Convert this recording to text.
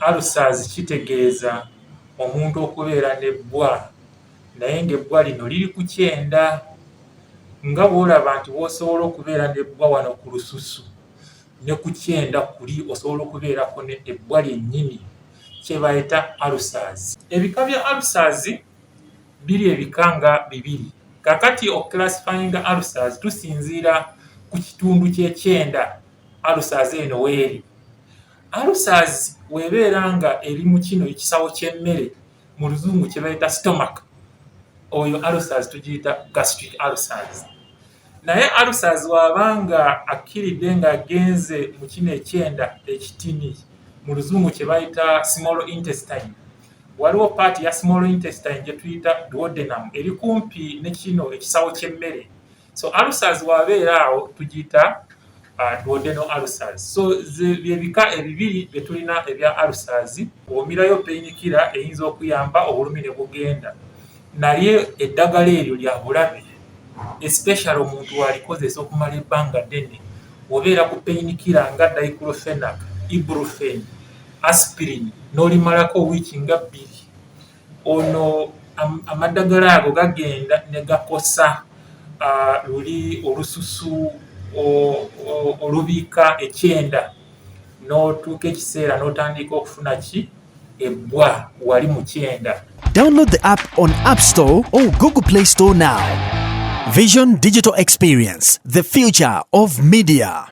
Alusas kitegeeza omuntu okubeera n'ebbwa naye ng'ebbwa lino liri ku kyenda. Nga bw'olaba nti bw'osobola okubeera n'ebbwa wano ku lususu ne ku kyenda kuli osobola okubeerako ebbwa lyennyini, kye bayita alusas. Ebika bya alusas biri ebika nga bibiri. Kaakati okuclassifyinga alusas tusinziira ku kitundu ky'ekyenda alusas eno weeri. Alusas weebeera nga eri mu kino ekisawo ky'emmere mu luzungu kye bayita stomach, oyo alusas tugiyita gastric alusas. Naye alusas bw'abanga akkiridde ng'agenze mu kino ekyenda ekitini mu luzungu kye bayita small intestine, waliwo paati ya small intestine gye tuyita duodenum eri kumpi ne kino ekisawo ky'emmere. So alusas bw'abeera awo tugiyita duodenal ulcers. So byebika ebibiri bye tulina ebya alusas. Omirayo painkiller eyinza okuyamba obulumi ne bugenda, naye eddagala eryo lya bulabe, especially omuntu walikozesa okumala ebbanga ddene. Obeera ku painkiller nga diclofenac, ibuprofen, aspirin n'olimalako wiiki nga 2, ono amaddagala ago gagenda ne gakosa luli olususu olubiika ekyenda, n'otuuka ekiseera n'otandika okufuna ki ebbwa wali mu kyenda. Download the app on App Store or Google Play Store now. Vision Digital Experience, the future of media.